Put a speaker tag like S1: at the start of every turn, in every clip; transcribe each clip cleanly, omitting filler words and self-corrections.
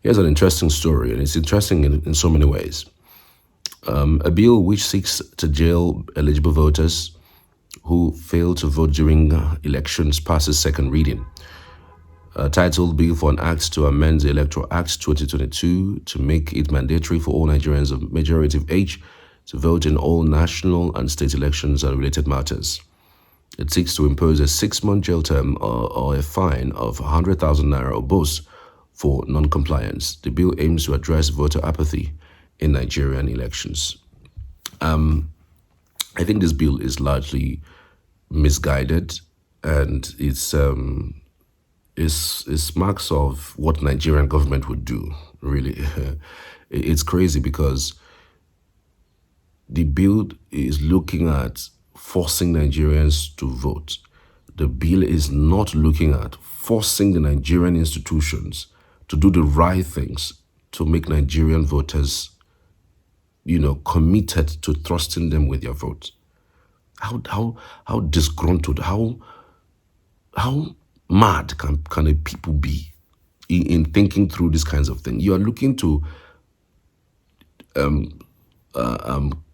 S1: Here's an interesting story, and it's interesting in so many ways. A bill which seeks to jail eligible voters who fail to vote during elections passes second reading. Titled Bill for an Act to Amend the Electoral Act 2022 to make it mandatory for all Nigerians of majority of age to vote in all national and state elections and related matters. It seeks to impose a 6-month jail term or a fine of 100,000 naira or both for non-compliance. The bill aims to address voter apathy in Nigerian elections. I think this bill is largely misguided, and it's marks of what Nigerian government would do, really. It's crazy because the bill is looking at forcing Nigerians to vote. The bill is not looking at forcing the Nigerian institutions to do the right things to make Nigerian voters, committed to trusting them with their vote. How disgruntled, how mad can a people be in thinking through these kinds of things? You are looking to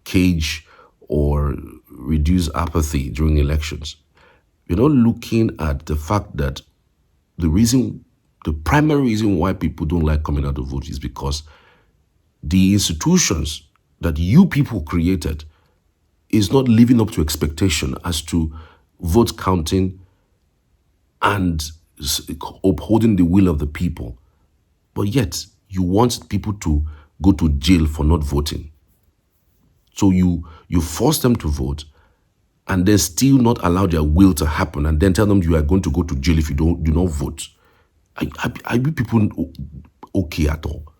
S1: cage or reduce apathy during elections. You're not looking at the fact that the primary reason why people don't like coming out to vote is because the institutions that you people created is not living up to expectation as to vote counting and upholding the will of the people. But yet, you want people to go to jail for not voting. So you force them to vote and then still not allow their will to happen and then tell them you are going to go to jail if you do not vote. Are you people okay at all?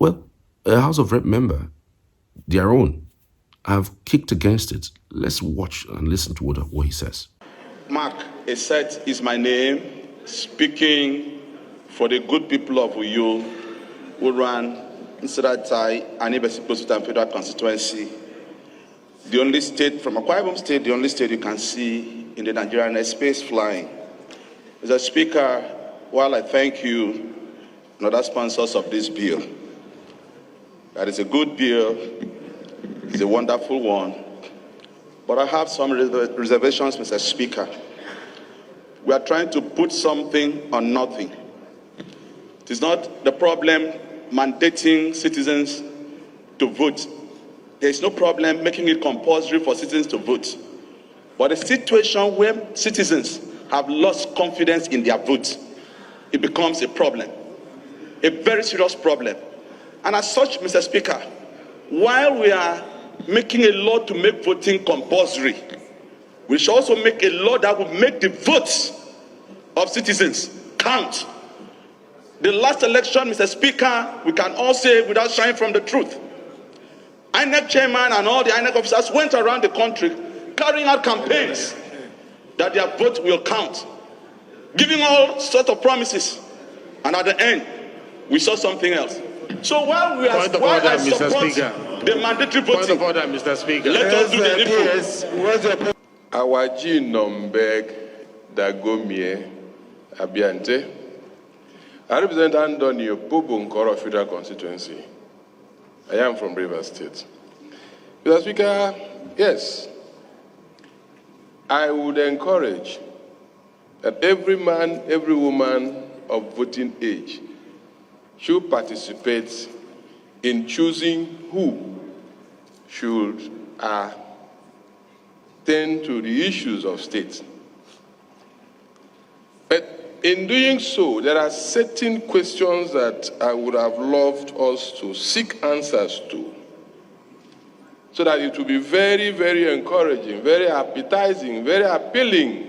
S1: Well, a House of Rep member, their own, have kicked against it. Let's watch and listen to what he says.
S2: Mark Essex is my name, speaking for the good people of Uyo who ran Nsiratai and Ibesiposutan Federal Constituency. The only state from Akwa Ibom State, the only state you can see in the Nigerian airspace flying. Mr. Speaker, while I thank you and other sponsors of this bill, that is a good bill, it's a wonderful one, but I have some reservations, Mr. Speaker. We are trying to put something on nothing. It is not the problem mandating citizens to vote. There is no problem making it compulsory for citizens to vote. But a situation where citizens have lost confidence in their vote, it becomes a problem, a very serious problem. And as such, Mr. Speaker, while we are making a law to make voting compulsory, we should also make a law that will make the votes of citizens count. The last election, Mr. Speaker, we can all say without shying from the truth, INEC chairman and all the INEC officers went around the country carrying out campaigns that their vote will count, giving all sorts of promises, and at the end, we saw something else. So while we are support the mandatory voting,
S3: point of order, Mr. Speaker.
S2: Let us do the needful.
S4: Awaji Nombeg Dagomie Abiante. I represent Andoni Opobo Federal Constituency. I am from Rivers State. Mr. Speaker, yes, I would encourage that every man, every woman of voting age should participate in choosing who should attend to the issues of state. But in doing so, there are certain questions that I would have loved us to seek answers to, so that it will be very, very encouraging, very appetizing, very appealing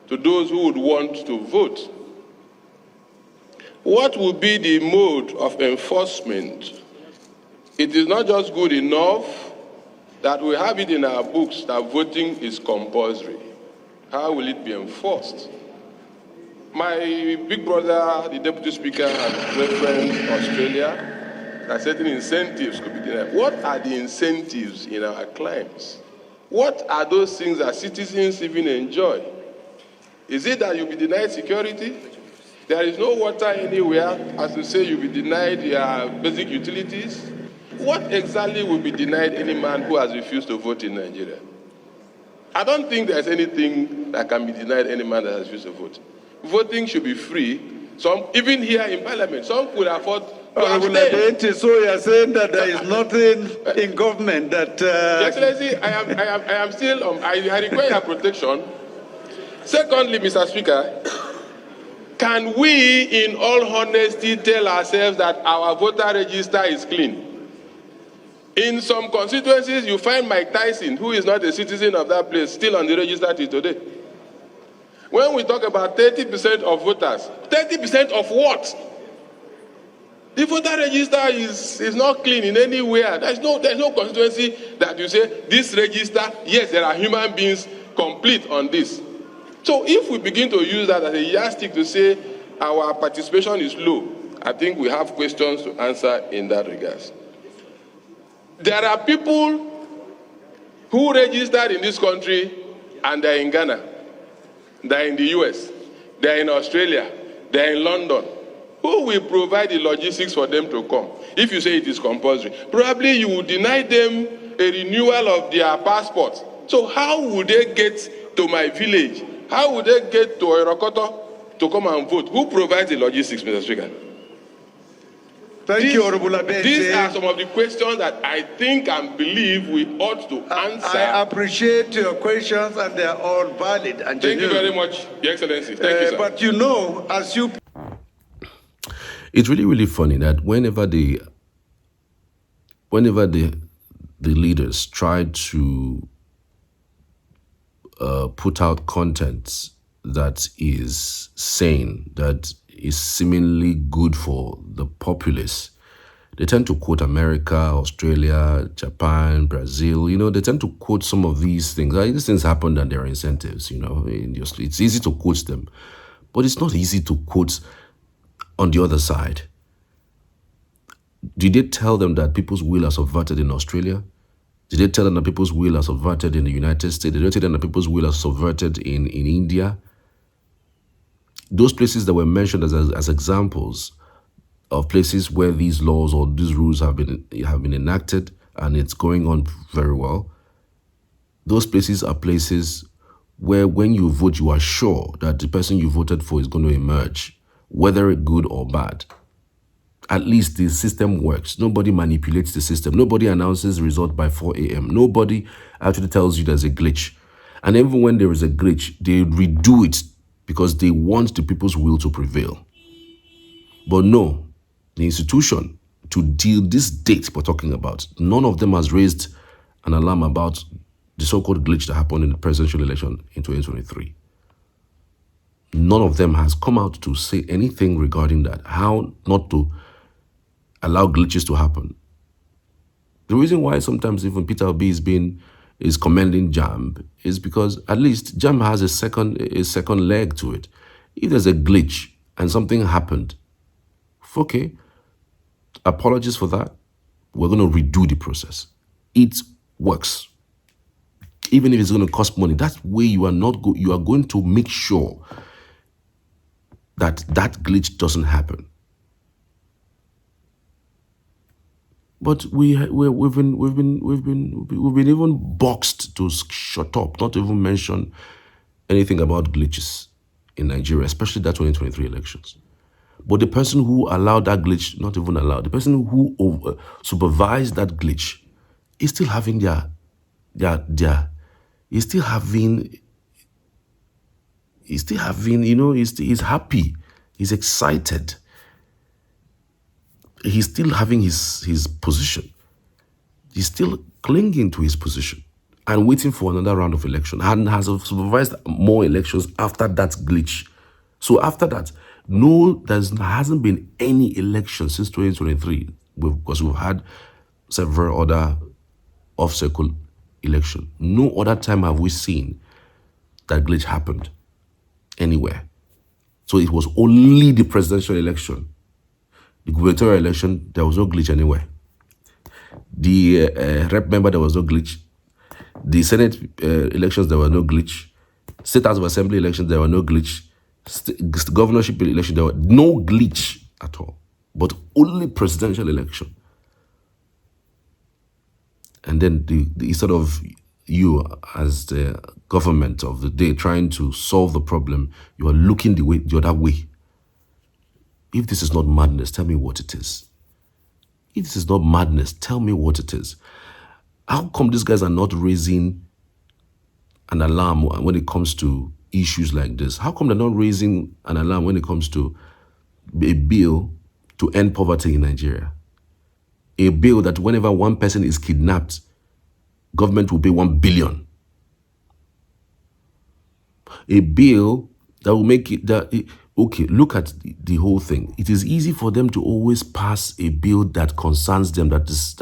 S4: to those who would want to vote. What would be the mode of enforcement? It is not just good enough that we have it in our books that voting is compulsory. How will it be enforced? My big brother, the Deputy Speaker, has referenced Australia. There are certain incentives could be there. What are the incentives in our claims? What are those things that citizens even enjoy? Is it that you'll be denied security? There is no water anywhere, as to say you'll be denied your basic utilities. What exactly will be denied any man who has refused to vote in Nigeria? I don't think there's anything that can be denied any man that has refused to vote. Voting should be free. Some, even here in Parliament, some could afford to abstain.
S3: So you are saying that there is nothing in government that...
S4: Your Excellency, I am still, I require your protection. Secondly, Mr. Speaker, can we, in all honesty, tell ourselves that our voter register is clean? In some constituencies, you find Mike Tyson, who is not a citizen of that place, still on the register till today. When we talk about 30% of voters, 30% of what? The voter register is not clean in anywhere. There's no constituency that you say, this register, yes, there are human beings complete on this. So if we begin to use that as a yardstick to say our participation is low, I think we have questions to answer in that regard. There are people who registered in this country and they're in Ghana, they're in the US, they're in Australia, they're in London. Who will provide the logistics for them to come? If you say it is compulsory, probably you will deny them a renewal of their passport. So how would they get to my village? How would they get to Orokoto to come and vote? Who provides the logistics, Mr. Speaker?
S3: Thank you, Honorable Abete.
S4: These are some of the questions that I think and believe we ought to answer.
S3: I appreciate your questions, and they are all valid and genuine.
S4: Thank you very much, Your Excellency. Thank you, sir.
S3: But you know, as you...
S1: It's really, really funny that whenever the leaders try to put out content that is sane, that is seemingly good for the populace, they tend to quote America, Australia, Japan, Brazil. You know, they tend to quote some of these things. These things happen and there are incentives, you know. It's easy to quote them, but it's not easy to quote on the other side. Did they tell them that people's will are subverted in Australia? Did they tell them that people's will are subverted in the United States? Did they tell them that people's will are subverted in India? Those places that were mentioned as examples of places where these laws or these rules have been enacted and it's going on very well, those places are places where when you vote, you are sure that the person you voted for is going to emerge, whether good or bad. At least the system works. Nobody manipulates the system. Nobody announces the result by 4 a.m. Nobody actually tells you there's a glitch. And even when there is a glitch, they redo it because they want the people's will to prevail. But no, the institution to deal this date we're talking about, none of them has raised an alarm about the so-called glitch that happened in the presidential election in 2023. None of them has come out to say anything regarding that, how not to allow glitches to happen. The reason why sometimes even Peter Obi is commending JAMB is because at least JAMB has a second leg to it. If there's a glitch and something happened, okay, apologies for that. We're going to redo the process. It works. Even if it's going to cost money, that way you are going to make sure that glitch doesn't happen. But we've been even boxed to shut up, not to even mention anything about glitches in Nigeria, especially that 2023 elections. But the person who allowed that glitch, not even allowed, the person who supervised that glitch is still having he's happy, he's excited. He's still having his position. He's still clinging to his position and waiting for another round of election and has supervised more elections after that glitch. So after that, no, there hasn't been any election since 2023 because we've had several other off-cycle elections. No other time have we seen that glitch happened anywhere. So it was only the presidential election. The gubernatorial election, there was no glitch anywhere. The rep member, there was no glitch. The Senate elections, there was no glitch. State House of Assembly elections, there were no glitch. governorship election, there was no glitch at all, but only presidential election. And then instead of you as the government of the day trying to solve the problem, you are looking the other way. If this is not madness, tell me what it is. If this is not madness, tell me what it is. How come these guys are not raising an alarm when it comes to issues like this? How come they're not raising an alarm when it comes to a bill to end poverty in Nigeria? A bill that whenever one person is kidnapped, government will pay 1 billion. A bill that will make it okay, look at the whole thing. It is easy for them to always pass a bill that concerns them, that is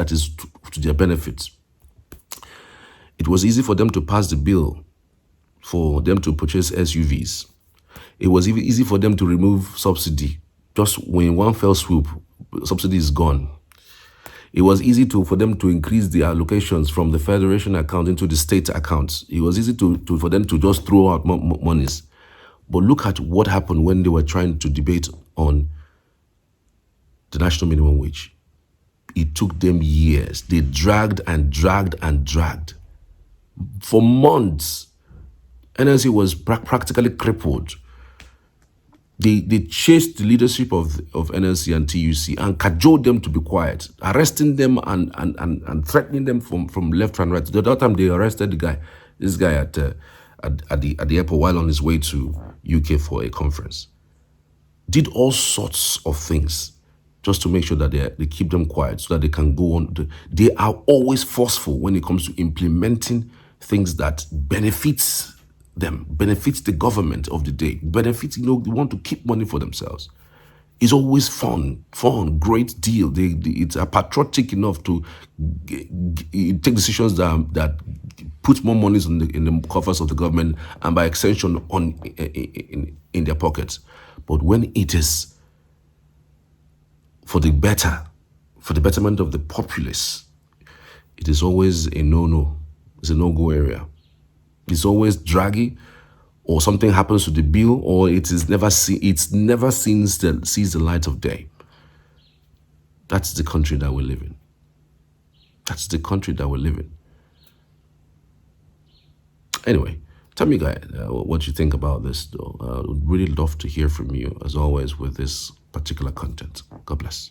S1: to their benefit. It was easy for them to pass the bill for them to purchase SUVs. It was even easy for them to remove subsidy. Just when one fell swoop, subsidy is gone. It was easy for them to increase the allocations from the federation account into the state accounts. It was easy for them to just throw out monies. But look at what happened when they were trying to debate on the national minimum wage. It took them years. They dragged and dragged and dragged. For months, NLC was practically crippled. They chased the leadership of NLC and TUC and cajoled them to be quiet, arresting them and threatening them from left and right. The other time they arrested this guy at the airport while on his way to UK for a conference. Did all sorts of things just to make sure that they keep them quiet so that they can go on. They are always forceful when it comes to implementing things that benefits them, benefits the government of the day, benefits, they want to keep money for themselves. It's always fun, great deal. It's patriotic enough to take decisions that put more money in the coffers of the government and by extension in their pockets. But when it is for the betterment of the populace, it is always a no-no. It's a no-go area. It's always draggy, or something happens to the bill, or it's never sees the light of day. That's the country that we live in. That's the country that we live in. Anyway, tell me, guys, what you think about this, though. I would really love to hear from you, as always, with this particular content. God bless.